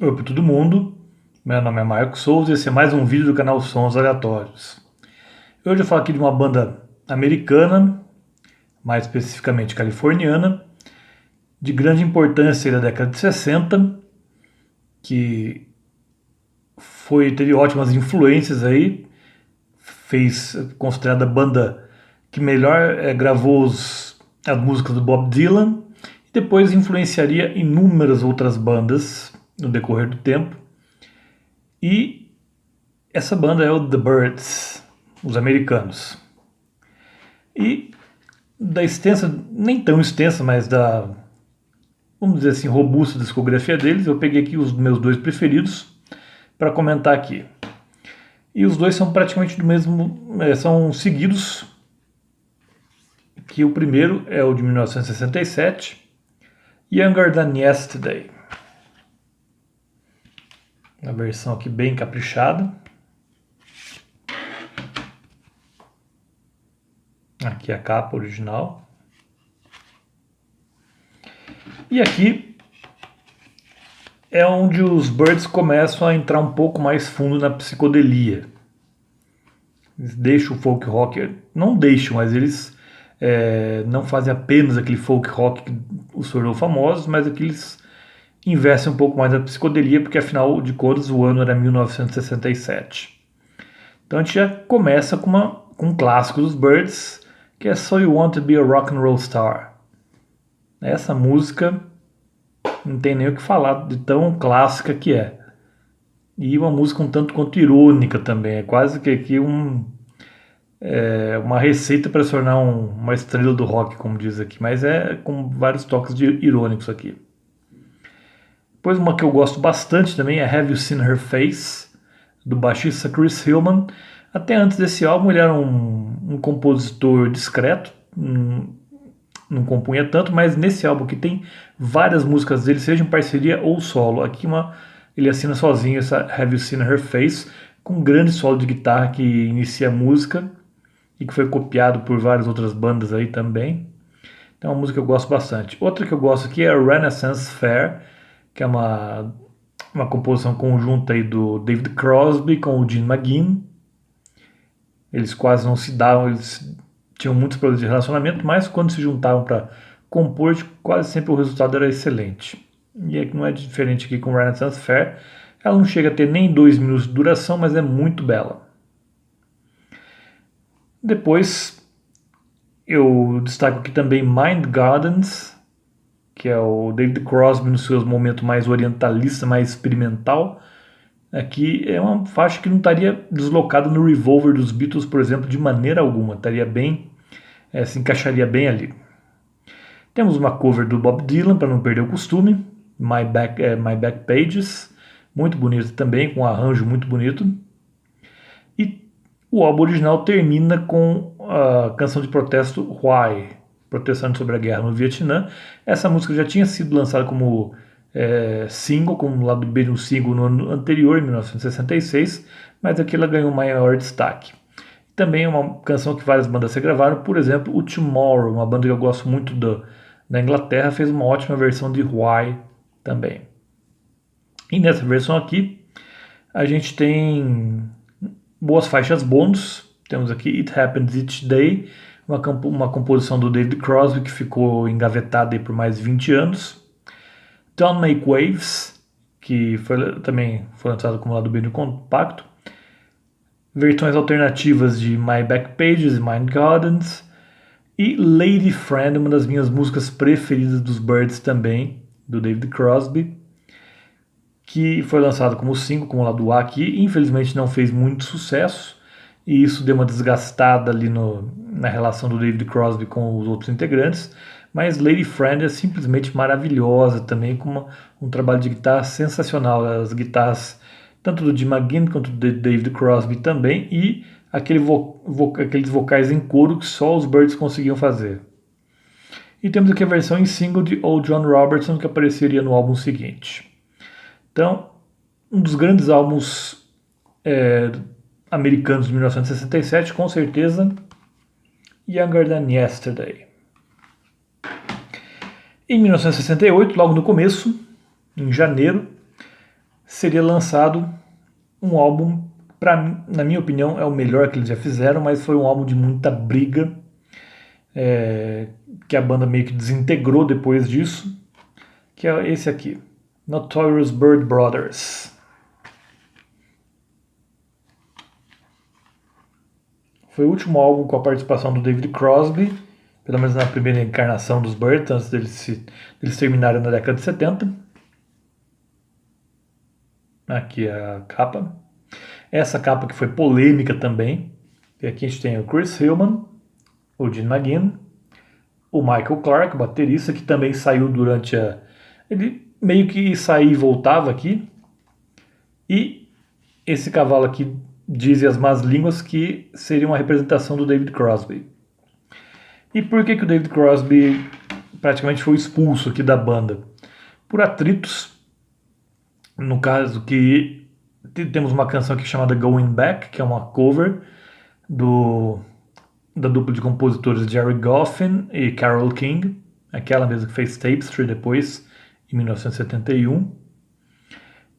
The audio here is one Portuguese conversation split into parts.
Oi para todo mundo, meu nome é Marco Souza e esse é mais um vídeo do canal Sons Aleatórios. Hoje eu falo aqui de uma banda americana, mais especificamente californiana, de grande importância da década de 60, que teve ótimas influências aí, fez considerada a banda que melhor gravou as músicas do Bob Dylan, e depois influenciaria inúmeras outras bandas no decorrer do tempo. E essa banda é o The Byrds, os americanos. E da extensa, nem tão extensa, mas vamos dizer assim, robusta discografia deles, eu peguei aqui os meus dois preferidos para comentar aqui. E os dois são praticamente do mesmo, são seguidos, que o primeiro é o de 1967, Younger Than Yesterday. Uma versão aqui bem caprichada. Aqui a capa original. E aqui é onde os Byrds começam a entrar um pouco mais fundo na psicodelia. Eles deixam o folk rock, não deixam, mas eles não fazem apenas aquele folk rock que os tornou famosos, mas aqui eles investem um pouco mais na psicodelia, porque afinal de contas o ano era 1967. Então a gente já começa com um clássico dos Byrds, que é So You Want to Be a Rock and Roll Star. Essa música não tem nem o que falar de tão clássica que é. E uma música um tanto quanto irônica também. É quase que aqui uma receita para se tornar uma estrela do rock, como diz aqui. Mas é com vários toques irônicos aqui. Depois uma que eu gosto bastante também é Have You Seen Her Face, do baixista Chris Hillman. Até antes desse álbum ele era um compositor discreto, não compunha tanto, mas nesse álbum aqui tem várias músicas dele, seja em parceria ou solo. Aqui ele assina sozinho essa Have You Seen Her Face, com um grande solo de guitarra que inicia a música e que foi copiado por várias outras bandas aí também. Então é uma música que eu gosto bastante. Outra que eu gosto aqui é a Renaissance Fair, que é uma composição conjunta aí do David Crosby com o Gene McGinn. Eles quase não se davam, eles tinham muitos problemas de relacionamento, mas quando se juntavam para compor, quase sempre o resultado era excelente. E é que não é diferente aqui com Renaissance Fair. Ela não chega a ter nem 2 minutos de duração, mas é muito bela. Depois eu destaco aqui também Mind Gardens, que é o David Crosby nos seus momentos mais orientalista, mais experimental. Aqui é uma faixa que não estaria deslocada no Revolver dos Beatles, por exemplo, de maneira alguma. Estaria bem, se encaixaria bem ali. Temos uma cover do Bob Dylan, para não perder o costume, My Back Pages, muito bonito também, com um arranjo muito bonito. E o álbum original termina com a canção de protesto Why, protestando sobre a guerra no Vietnã. Essa música já tinha sido lançada como single, como lado B de um single no ano anterior, em 1966, mas aqui ela ganhou maior destaque. Também é uma canção que várias bandas regravaram, por exemplo, o Tomorrow, uma banda que eu gosto muito da Inglaterra, fez uma ótima versão de Why também. E nessa versão aqui, a gente tem boas faixas bônus. Temos aqui It Happens Each Day, uma composição do David Crosby que ficou engavetada aí por mais de 20 anos. Don't Make Waves, que também foi lançado como lado B do compacto. Versões alternativas de My Back Pages e Mind Gardens. E Lady Friend, uma das minhas músicas preferidas dos Byrds também, do David Crosby, que foi lançado como single, como lado A aqui. Infelizmente não fez muito sucesso, e isso deu uma desgastada ali na relação do David Crosby com os outros integrantes. Mas Lady Friend é simplesmente maravilhosa também, com um trabalho de guitarra sensacional. As guitarras, tanto do Jim McGinn quanto do David Crosby também, e aqueles vocais em coro que só os Byrds conseguiam fazer. E temos aqui a versão em single de Old John Robertson, que apareceria no álbum seguinte. Então, um dos grandes álbuns americanos de 1967, com certeza, Younger Than Yesterday. Em 1968, logo no começo, em janeiro, seria lançado um álbum, na minha opinião, é o melhor que eles já fizeram, mas foi um álbum de muita briga, que a banda meio que desintegrou depois disso, que é esse aqui, Notorious Bird Brothers. Foi o último álbum com a participação do David Crosby, pelo menos na primeira encarnação dos Birds, antes deles terminarem na década de 70. Aqui é a capa. Essa capa que foi polêmica também. E aqui a gente tem o Chris Hillman, o Gene McGinn, o Michael Clarke, baterista, que também saiu durante a... Ele meio que saía e voltava aqui. E esse cavalo aqui dizem as más línguas que seria uma representação do David Crosby. E por que o David Crosby praticamente foi expulso aqui da banda? Por atritos. No caso que temos uma canção aqui chamada Going Back, que é uma cover da dupla de compositores Jerry Goffin e Carole King, aquela mesma que fez Tapestry depois, em 1971.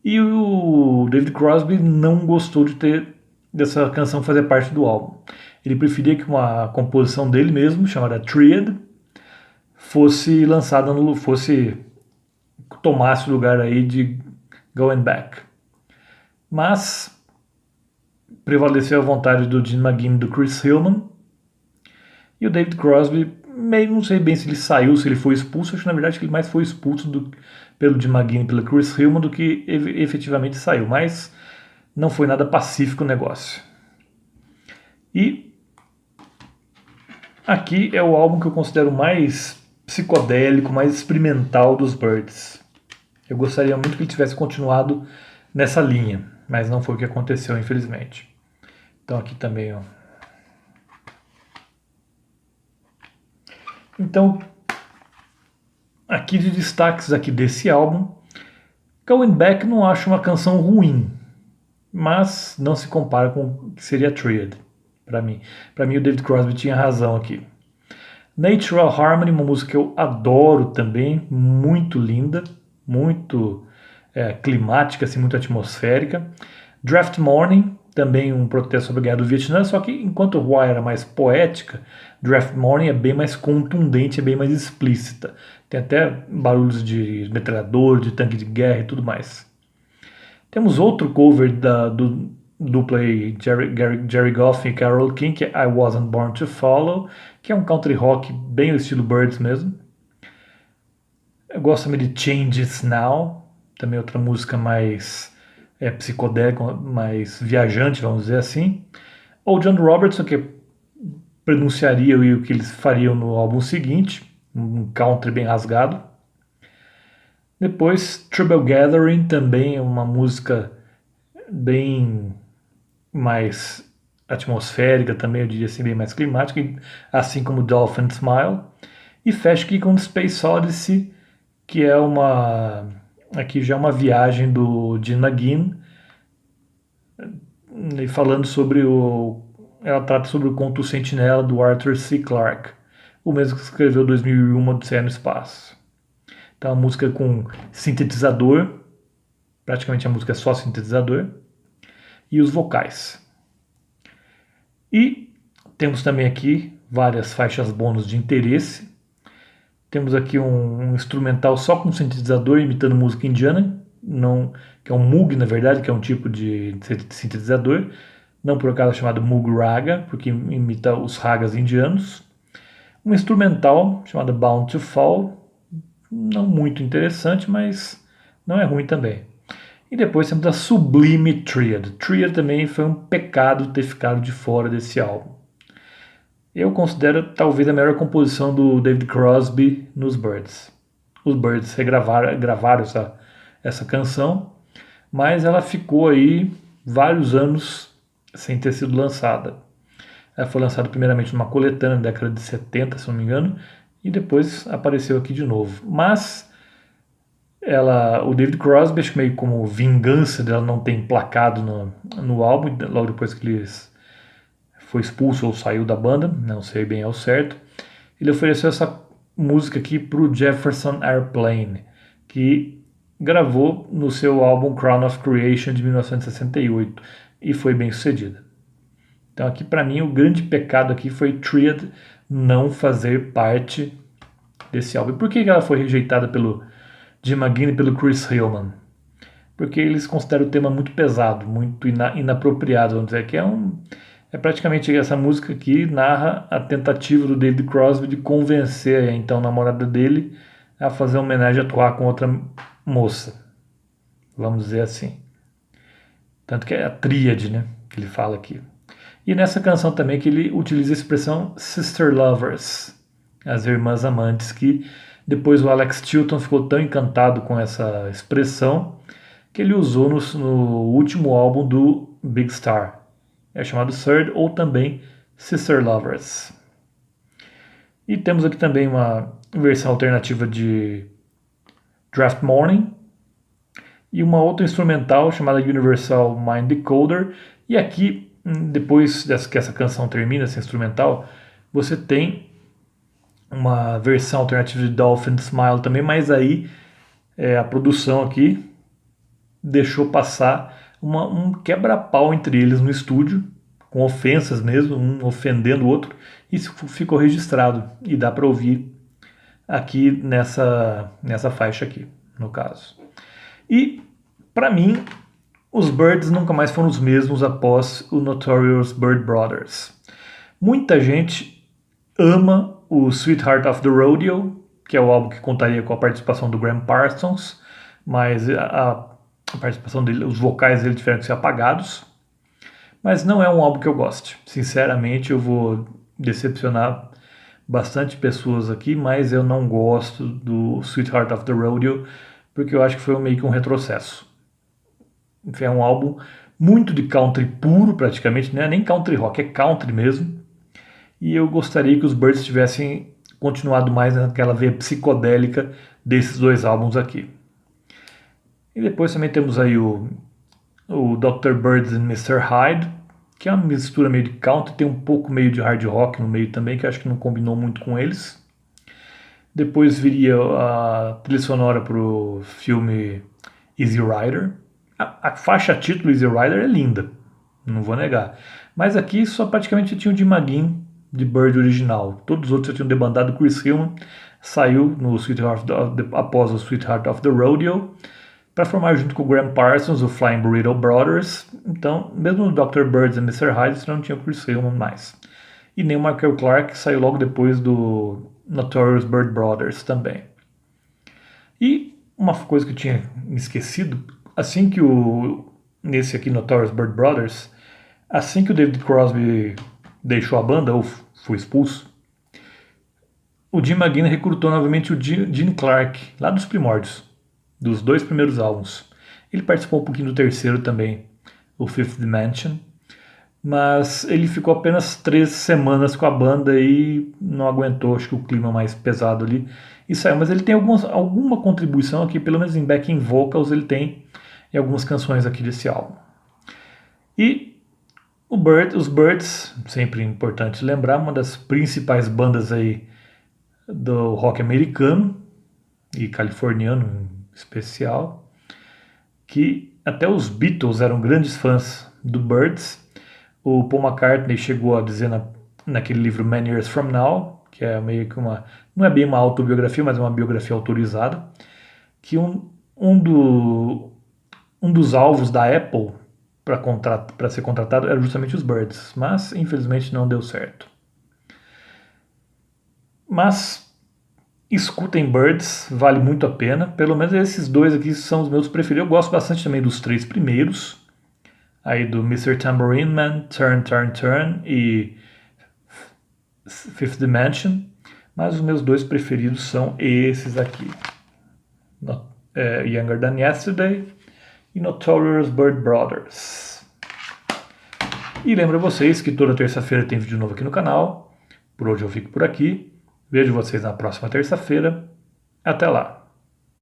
E o David Crosby não gostou dessa canção fazer parte do álbum. Ele preferia que uma composição dele mesmo, chamada Triad, fosse lançada tomasse o lugar aí de Going Back. Mas prevaleceu a vontade do Gene McGinn e do Chris Hillman. E o David Crosby, não sei bem se ele saiu, se ele foi expulso. Acho que na verdade que ele mais foi expulso pelo Gene McGinn e pelo Chris Hillman do que efetivamente saiu. Mas não foi nada pacífico o negócio. E aqui é o álbum que eu considero mais psicodélico, mais experimental dos Birds. Eu gostaria muito que ele tivesse continuado nessa linha, mas não foi o que aconteceu, infelizmente. Então aqui também, ó. Então, aqui de destaques aqui desse álbum, Going Back não acho uma canção ruim, mas não se compara com o que seria Triad, para mim. Para mim o David Crosby tinha razão aqui. Natural Harmony, uma música que eu adoro também, muito linda, muito climática, assim, muito atmosférica. Draft Morning, também um protesto sobre a guerra do Vietnã, só que enquanto o Why era mais poética, Draft Morning é bem mais contundente, é bem mais explícita. Tem até barulhos de metralhador, de tanque de guerra e tudo mais. Temos outro cover do dupla aí, Jerry Goff e Carole King, que é I Wasn't Born to Follow, que é um country rock bem o estilo Birds mesmo. Eu gosto também de Changes Now, também outra música mais psicodélica, mais viajante, vamos dizer assim. Ou John Robertson, que pronunciaria o que eles fariam no álbum seguinte, um country bem rasgado. Depois, Trouble Gathering, também uma música bem mais atmosférica, também eu diria assim, bem mais climática, assim como Dolphin Smile. E fecha aqui com Space Odyssey, que é aqui já é uma viagem do Gene McGinn, falando sobre ela trata sobre o conto Sentinela do Arthur C. Clarke, o mesmo que escreveu 2001 Odisseia no Espaço. Então a música com sintetizador, praticamente a música é só sintetizador, e os vocais. E temos também aqui várias faixas bônus de interesse. Temos aqui um instrumental só com sintetizador imitando música indiana, que é um Moog, na verdade, que é um tipo de sintetizador, não por acaso chamado Moog Raga, porque imita os ragas indianos. Um instrumental chamado Bound to Fall, não muito interessante, mas não é ruim também. E depois temos a sublime Triad. Triad também foi um pecado ter ficado de fora desse álbum. Eu considero talvez a melhor composição do David Crosby nos Birds. Os Birds gravaram essa canção, mas ela ficou aí vários anos sem ter sido lançada. Ela foi lançada primeiramente numa coletânea na década de 70, se não me engano, e depois apareceu aqui de novo. Mas o David Crosby, acho que meio como vingança dela não ter emplacado no álbum, logo depois que ele foi expulso ou saiu da banda, não sei bem ao certo, ele ofereceu essa música aqui para o Jefferson Airplane, que gravou no seu álbum Crown of Creation de 1968 e foi bem sucedida. Então aqui para mim o grande pecado aqui foi Triad não fazer parte desse álbum. E por que ela foi rejeitada pelo Jim McGinn e pelo Chris Hillman? Porque eles consideram o tema muito pesado, muito inapropriado, vamos dizer, que é praticamente essa música que narra a tentativa do David Crosby de convencer a então namorada dele a fazer uma homenagem, a atuar com outra moça, vamos dizer assim. Tanto que é a tríade, né, que ele fala aqui. E nessa canção também que ele utiliza a expressão Sister Lovers, as irmãs amantes, que depois o Alex Chilton ficou tão encantado com essa expressão que ele usou no último álbum do Big Star. É chamado Third ou também Sister Lovers. E temos aqui também uma versão alternativa de Draft Morning e uma outra instrumental chamada Universal Mind Decoder. E aqui, depois que essa canção termina, essa instrumental, você tem uma versão alternativa de Dolphin Smile também, mas aí a produção aqui deixou passar um quebra-pau entre eles no estúdio, com ofensas mesmo, um ofendendo o outro, e isso ficou registrado e dá para ouvir aqui nessa faixa aqui, no caso. E, para mim, os Byrds nunca mais foram os mesmos após o Notorious Byrd Brothers. Muita gente ama o Sweetheart of the Rodeo, que é o álbum que contaria com a participação do Graham Parsons, mas a participação dele, os vocais dele tiveram que ser apagados. Mas não é um álbum que eu goste. Sinceramente, eu vou decepcionar bastante pessoas aqui, mas eu não gosto do Sweetheart of the Rodeo, porque eu acho que foi meio que um retrocesso. Enfim, é um álbum muito de country puro, praticamente, não é nem country rock, é country mesmo. E eu gostaria que os Byrds tivessem continuado mais naquela veia psicodélica desses dois álbuns aqui. E depois também temos aí o Dr. Birds and Mr. Hyde, que é uma mistura meio de country, tem um pouco meio de hard rock no meio também, que eu acho que não combinou muito com eles. Depois viria a trilha sonora para o filme Easy Rider. A faixa título Easy Rider é linda, não vou negar. Mas aqui só praticamente tinha o Jim McGinn de Bird original. Todos os outros já tinham debandado. Chris Hillman saiu no após o Sweetheart of the Rodeo para formar junto com o Graham Parsons o Flying Burrito Brothers. Então, mesmo no Dr. Birds and Mr. Hyde, você não tinha o Chris Hillman mais. E nem o Michael Clarke, que saiu logo depois do Notorious Byrd Brothers também. E uma coisa que eu tinha me esquecido, assim que nesse aqui, Notorious Byrd Brothers, assim que o David Crosby deixou a banda, ou foi expulso, o Jim McGinn recrutou novamente o Gene Clark, lá dos primórdios, dos dois primeiros álbuns. Ele participou um pouquinho do terceiro também, o Fifth Dimension, mas ele ficou apenas 3 semanas com a banda e não aguentou, acho que o clima mais pesado ali, e saiu. Mas ele tem alguma contribuição aqui, pelo menos em backing vocals ele tem em algumas canções aqui desse álbum. E os Byrds, sempre importante lembrar, uma das principais bandas aí do rock americano e californiano em especial, que até os Beatles eram grandes fãs do Byrds. O Paul McCartney chegou a dizer naquele livro Many Years From Now, que é meio que não é bem uma autobiografia, mas é uma biografia autorizada, que um dos alvos da Apple para ser contratado era justamente os Byrds, mas infelizmente não deu certo. Mas escutem Byrds, vale muito a pena. Pelo menos esses dois aqui são os meus preferidos. Eu gosto bastante também dos 3 primeiros, aí do Mr. Tambourine Man, Turn, Turn, Turn e Fifth Dimension, mas os meus 2 preferidos são esses aqui, Younger Than Yesterday e Notorious Byrd Brothers. E lembro a vocês que toda terça-feira tem vídeo novo aqui no canal. Por hoje eu fico por aqui. Vejo vocês na próxima terça-feira. Até lá!